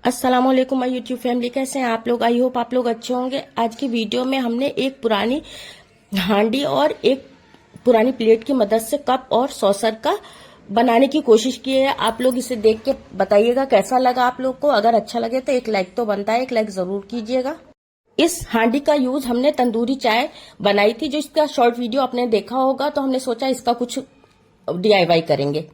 अस्सलाम वालेकुम my YouTube family, कैसे हैं आप लोग। आई होप आप लोग अच्छे होंगे। आज की वीडियो में हमने एक पुरानी हांडी और एक पुरानी प्लेट की मदद से कप और सॉसर का बनाने की कोशिश की है। आप लोग इसे देख के बताइएगा कैसा लगा आप लोग को। अगर अच्छा लगे तो एक लाइक तो बनता है, एक लाइक जरूर कीजिएगा। इस हांडी का यूज हमने तंदूरी चाय बनाई थी, जो इसका शॉर्ट वीडियो आपने देखा होगा, तो हमने सोचा इसका कुछ DIY करेंगे।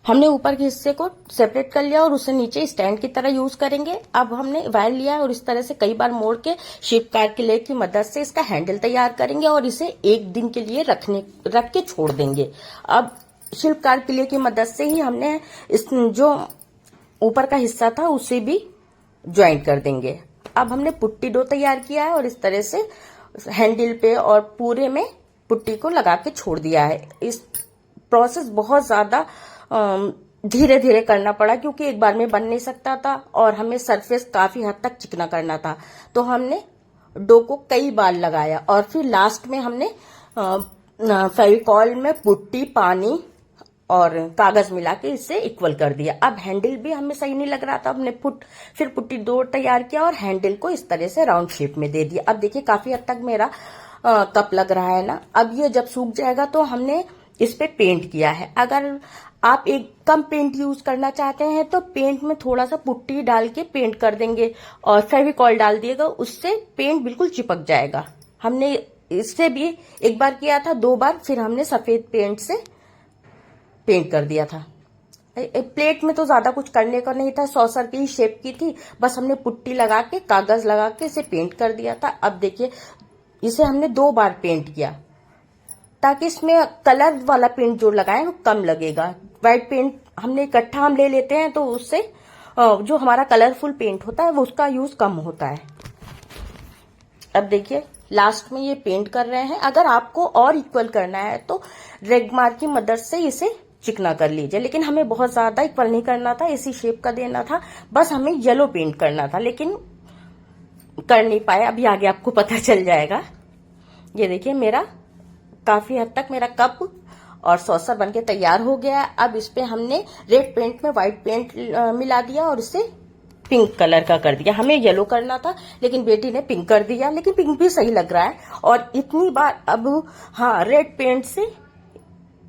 हमने ऊपर के हिस्से को सेपरेट कर लिया और उसे नीचे स्टैंड की तरह यूज करेंगे। अब हमने वायर लिया है और इस तरह से कई बार मोड़ के शिप कैलकुलेटर की मदद से इसका हैंडल तैयार करेंगे और इसे एक दिन के लिए रख के छोड़ देंगे। अब शिल्प कैलकुलेटर की मदद से ही हमने इस जो ऊपर का हिस्सा था उसे भी ज्वाइंट कर देंगे। अब हमने पुट्टी डो तैयार किया है और इस तरह से हैंडल पे और पूरे में पुट्टी को लगा के छोड़ दिया है। इस प्रोसेस बहुत ज्यादा धीरे धीरे करना पड़ा क्योंकि एक बार में बन नहीं सकता था और हमें सरफेस काफी हद तक चिकना करना था। तो हमने डो को कई बार लगाया और फिर लास्ट में हमने फेविकॉल में पुट्टी, पानी और कागज मिला के इसे इक्वल कर दिया। अब हैंडल भी हमें सही नहीं लग रहा था, हमने फिर पुट्टी डो तैयार किया और हैंडल को इस तरह से राउंड शेप में दे दिया। अब देखिए काफी हद तक मेरा कप लग रहा है ना। अब ये जब सूख जाएगा तो हमने इस पे पेंट किया है। अगर आप एक कम पेंट यूज करना चाहते हैं तो पेंट में थोड़ा सा पुट्टी डाल के पेंट कर देंगे और फेविकॉल डाल दिएगा, उससे पेंट बिल्कुल चिपक जाएगा। हमने इससे भी एक बार किया था, 2 बार, फिर हमने सफेद पेंट से पेंट कर दिया था। प्लेट में तो ज्यादा कुछ करने का नहीं था, सॉसर की शेप की थी, बस हमने पुट्टी लगा के कागज लगा के इसे पेंट कर दिया था। अब देखिए इसे हमने 2 बार पेंट किया ताकि इसमें कलर वाला पेंट जो लगाए वो कम लगेगा। व्हाइट पेंट हमने इकट्ठा हम ले लेते हैं तो उससे जो हमारा कलरफुल पेंट होता है वो उसका यूज कम होता है। अब देखिए लास्ट में ये पेंट कर रहे हैं। अगर आपको और इक्वल करना है तो रेगमार की मदद से इसे चिकना कर लीजिए, लेकिन हमें बहुत ज्यादा इक्वल नहीं करना था, इसी शेप का देना था। बस हमें येलो पेंट करना था, लेकिन कर नहीं पाए। अभी आगे आपको पता चल जाएगा। ये देखिए मेरा काफी हद तक मेरा कप और सॉसर बनके तैयार हो गया है। अब इस पे हमने रेड पेंट में व्हाइट पेंट मिला दिया और इसे पिंक कलर का कर दिया। हमें येलो करना था लेकिन बेटी ने पिंक कर दिया, लेकिन पिंक भी सही लग रहा है। और इतनी बार अब रेड पेंट से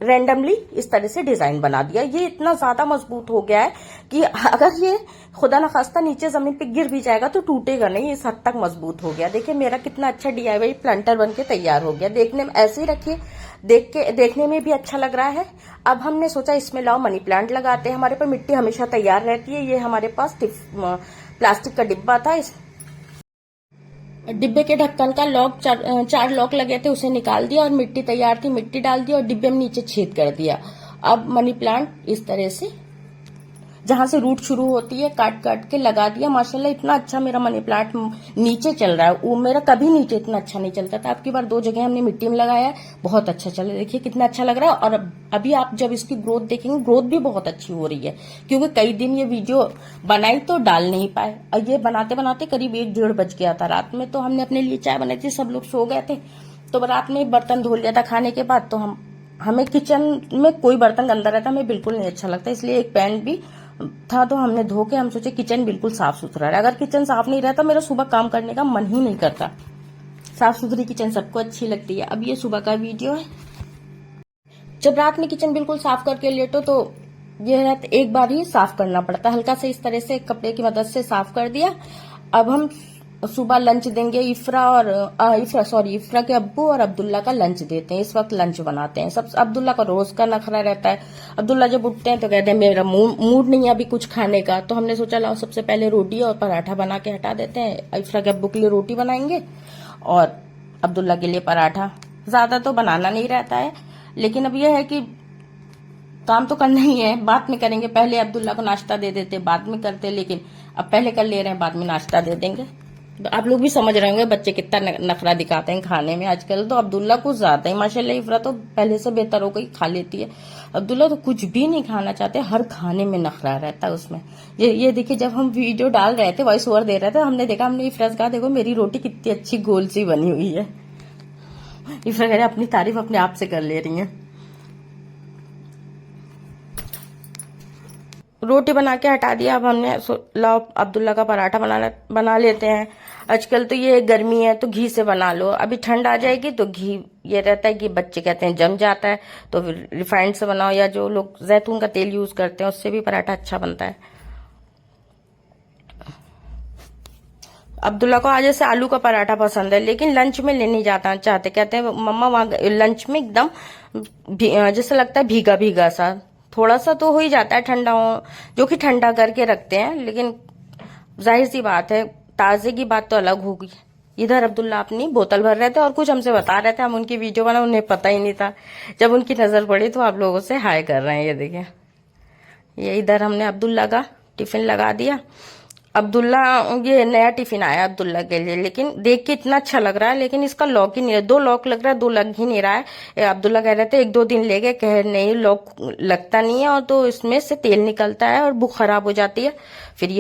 रैंडमली इस तरह से डिजाइन बना दिया। ये इतना ज्यादा मजबूत हो गया है कि अगर ये खुदा न खास्ता नीचे जमीन पे गिर भी जाएगा तो टूटेगा नहीं, इस हद तक मजबूत हो गया। देखिए मेरा कितना अच्छा DIY प्लांटर बन के तैयार हो गया। देखने में ऐसे ही रखिए, देखने में भी अच्छा लग रहा है। अब हमने सोचा इसमें लाओ मनी प्लांट लगाते हैं। हमारे पास मिट्टी हमेशा तैयार रहती है। ये हमारे पास प्लास्टिक का डिब्बा था, इस डिब्बे के ढक्कन का लॉक, 4 लॉक लगे थे, उसे निकाल दिया और मिट्टी तैयार थी, मिट्टी डाल दी और डिब्बे में नीचे छेद कर दिया। अब मनी प्लांट इस तरह से जहां से रूट शुरू होती है काट काट के लगा दिया। माशाल्लाह इतना अच्छा मेरा मनी प्लांट नीचे चल रहा है। वो मेरा कभी नीचे इतना अच्छा नहीं चलता था। अब की बार 2 जगह हमने मिट्टी में लगाया है, बहुत अच्छा चल रहा है। देखिए कितना अच्छा लग रहा है। और अभी आप जब इसकी ग्रोथ देखेंगे, ग्रोथ भी बहुत अच्छी हो रही है, क्योंकि कई दिन ये वीडियो बनाई तो डाल नहीं पाए। और ये बनाते बनाते करीब 1-1:30 बज गया था रात में। तो हमने अपने लिए चाय बनाई थी, सब लोग सो गए थे। तो रात में बर्तन धो लिया था खाने के बाद। तो हमें किचन में कोई बर्तन गंदा रहता हमें बिल्कुल नहीं अच्छा लगता, इसलिए एक पैन भी था तो हमने धो के हम सोचे किचन बिल्कुल साफ सुथरा रहे। अगर किचन साफ नहीं रहता मेरा सुबह काम करने का मन ही नहीं करता। साफ सुथरी किचन सबको अच्छी लगती है। अब ये सुबह का वीडियो है। जब रात में किचन बिल्कुल साफ करके लेटो तो ये रात एक बार ही साफ करना पड़ता। हल्का से इस तरह से कपड़े की मदद से साफ कर दिया। अब हम सुबह लंच देंगे। इफ्रा के अब्बू और अब्दुल्ला का लंच देते हैं। इस वक्त लंच बनाते हैं। सब अब्दुल्ला का रोज का नखरा रहता है। अब्दुल्ला जब उठते हैं तो कहते हैं मेरा मूड नहीं है अभी कुछ खाने का। तो हमने सोचा लाओ सबसे पहले रोटी और पराठा बना के हटा देते हैं। इफ्रा के अब्बू के लिए रोटी बनाएंगे और अब्दुल्ला के लिए पराठा। ज्यादा तो बनाना नहीं रहता है, लेकिन अब यह है कि काम तो करना ही है, बाद में करेंगे। पहले अब्दुल्ला को नाश्ता दे देते, बाद में करते, लेकिन अब पहले कर ले रहे हैं, बाद में नाश्ता दे देंगे। आप लोग भी समझ रहे होंगे बच्चे कितना नखरा दिखाते हैं खाने में आजकल। तो अब्दुल्ला कुछ ज्यादा ही, माशाल्लाह इफ्रा तो पहले से बेहतर हो गई, खा लेती है। अब्दुल्ला तो कुछ भी नहीं खाना चाहते, हर खाने में नखरा रहता है उसमें। ये देखिए जब हम वीडियो डाल रहे थे, वॉइस ओवर दे रहे थे, हमने देखा, हमने इफ्रा से कहा देखो मेरी रोटी कितनी अच्छी गोल सी बनी हुई है। इफ्रा कह रहे अपनी तारीफ अपने आप से कर ले रही है। रोटी बना के हटा दिया। अब हमने लाओ अब्दुल्ला का पराठा बना लेते हैं। आजकल तो ये गर्मी है तो घी से बना लो, अभी ठंड आ जाएगी तो घी ये रहता है कि बच्चे कहते हैं जम जाता है, तो फिर रिफाइंड से बनाओ, या जो लोग जैतून का तेल यूज करते हैं उससे भी पराठा अच्छा बनता है। अब्दुल्ला को आज जैसे आलू का पराठा पसंद है, लेकिन लंच में ले नहीं जाता चाहते, कहते हैं मम्मा वहां लंच में एकदम जैसे लगता है भीगा भीगा सा, थोड़ा सा तो हो ही जाता है ठंडा हो, जो कि ठंडा करके रखते हैं, लेकिन जाहिर सी बात है ताजे की बात तो अलग होगी। इधर अब्दुल्ला अपनी बोतल भर रहे थे और कुछ हमसे बता रहे थे, हम उनकी वीडियो बना, उन्हें पता ही नहीं था। जब उनकी नजर पड़ी तो आप लोगों से हाय कर रहे हैं, ये देखिए। ये इधर हमने अब्दुल्ला का टिफिन लगा दिया। अब्दुल्ला, ये नया टिफिन आया अब्दुल्ला के लिए, लेकिन देख के इतना अच्छा लग रहा है, लेकिन इसका लॉक ही नहीं है। 2 लॉक लग रहा है, 2 लग ही नहीं रहा है। अब्दुल्ला कह रहे थे 1-2 दिन ले गए, कह नहीं लॉक लगता नहीं है, और तो इसमें से तेल निकलता है और बुक खराब हो जाती है। फिर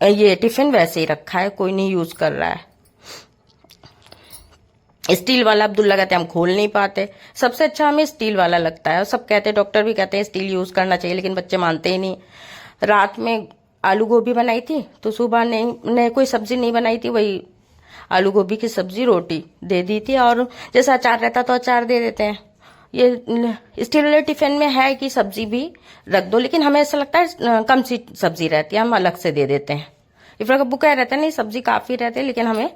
ये टिफिन वैसे ही रखा है, कोई नहीं यूज कर रहा है। स्टील वाला अब्दुल्ला कहते हैं हम खोल नहीं पाते। सबसे अच्छा हमें स्टील वाला लगता है, और सब कहते हैं, डॉक्टर भी कहते हैं स्टील यूज करना चाहिए, लेकिन बच्चे मानते ही नहीं। रात में आलू गोभी बनाई थी, तो सुबह नहीं कोई सब्जी नहीं बनाई थी, वही आलू गोभी की सब्जी रोटी दे दी थी, और जैसा अचार रहता तो अचार दे देते हैं। ये स्टील वाले टिफिन में है कि सब्जी भी रख दो, लेकिन हमें ऐसा लगता है कम सी सब्जी रहती है, हम अलग से दे देते हैं। इफ्रा का बुक रहता है नहीं, सब्जी काफी रहती है, लेकिन हमें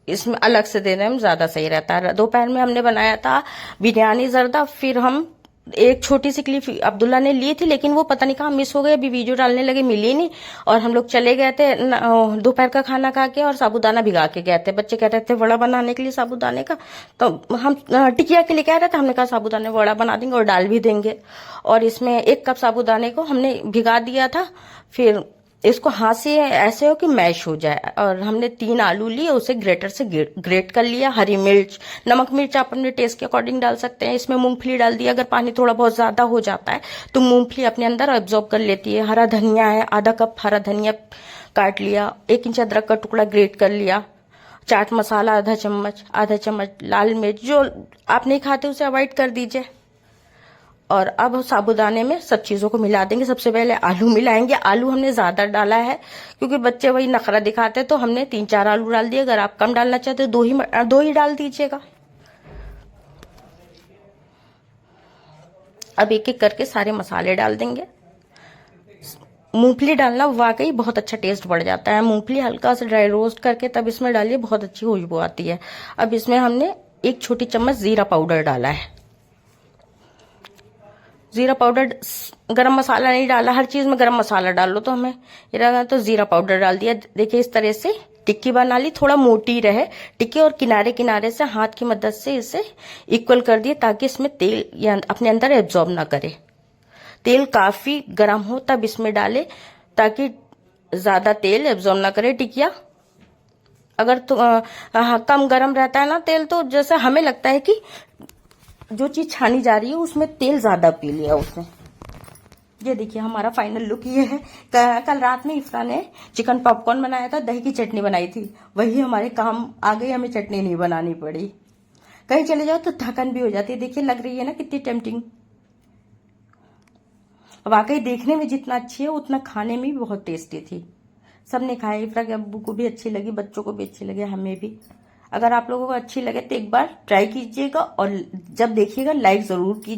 इसमें अलग से देने में ज्यादा सही रहता है। दोपहर में हमने बनाया था बिरयानी जर्दा, फिर हम एक छोटी सी क्लिप अब्दुल्ला ने ली थी, लेकिन वो पता नहीं कहाँ मिस हो गई, अभी वीडियो डालने लगे मिली नहीं, और हम लोग चले गए थे दोपहर का खाना खा के, और साबूदाना भिगा के गए थे। बच्चे कह रहे थे वड़ा बनाने के लिए साबूदाने का, तो हम टिकिया के लिए कह रहे थे, हमने कहा साबूदाने वड़ा बना देंगे और डाल भी देंगे। और इसमें 1 कप साबूदाने को हमने भिगा दिया था, फिर इसको हाथ से ऐसे हो कि मैश हो जाए, और हमने 3 आलू लिए, उसे ग्रेटर से ग्रेट कर लिया। हरी मिर्च, नमक मिर्च आप अपने टेस्ट के अकॉर्डिंग डाल सकते हैं। इसमें मूंगफली डाल दिया, अगर पानी थोड़ा बहुत ज्यादा हो जाता है तो मूंगफली अपने अंदर एब्जॉर्ब कर लेती है। हरा धनिया है, आधा कप हरा धनिया काट लिया। 1 इंच अदरक का टुकड़ा ग्रेट कर लिया। चाट मसाला आधा चम्मच लाल मिर्च, जो आप नहीं खाते उसे अवॉइड कर दीजिए। और अब साबूदाने में सब चीजों को मिला देंगे। सबसे पहले आलू मिलाएंगे। आलू हमने ज्यादा डाला है क्योंकि बच्चे वही नखरा दिखाते हैं, तो हमने 3-4 आलू डाल दिए। अगर आप कम डालना चाहते हो 2 ही डाल दीजिएगा। अब एक एक करके सारे मसाले डाल देंगे। मूंगफली डालना वाकई बहुत अच्छा टेस्ट बढ़ जाता है। मूंगफली हल्का सा ड्राई रोस्ट करके तब इसमें डालिए, बहुत अच्छी खुशबू आती है। अब इसमें हमने 1 छोटी चम्मच जीरा पाउडर डाला है। जीरा पाउडर, गरम मसाला नहीं डाला, हर चीज में गरम मसाला डाल लो, तो हमें इरादा तो जीरा पाउडर डाल दिया। देखिए इस तरह से टिक्की बना ली, थोड़ा मोटी रहे टिक्की, और किनारे किनारे से हाथ की मदद से इसे इक्वल कर दिए ताकि इसमें तेल अपने अंदर एब्जॉर्ब ना करे। तेल काफी गर्म हो तब इसमें डाले, ताकि ज्यादा तेल एब्जॉर्ब ना करे टिकिया। अगर तो कम गर्म रहता है ना तेल, तो जैसे हमें लगता है कि जो चीज छानी जा रही है उसमें तेल ज्यादा पी लिया उसने। ये देखिए हमारा फाइनल लुक ये है। कल रात में इफ्रा ने चिकन पॉपकॉर्न बनाया था, दही की चटनी बनाई थी, वही हमारे काम आ गई, हमें चटनी नहीं बनानी पड़ी। कहीं चले जाओ तो थकन भी हो जाती है। देखिए लग रही है ना कितनी टेम्पटिंग। वाकई देखने में जितना अच्छी है उतना खाने में भी बहुत टेस्टी थी। सबने खाया, इफ्रा के अब्बू को भी अच्छी लगी, बच्चों को भी अच्छी लगी, हमें भी। अगर आप लोगों को अच्छी लगे तो एक बार ट्राई कीजिएगा, और जब देखिएगा लाइक जरूर कीजिए।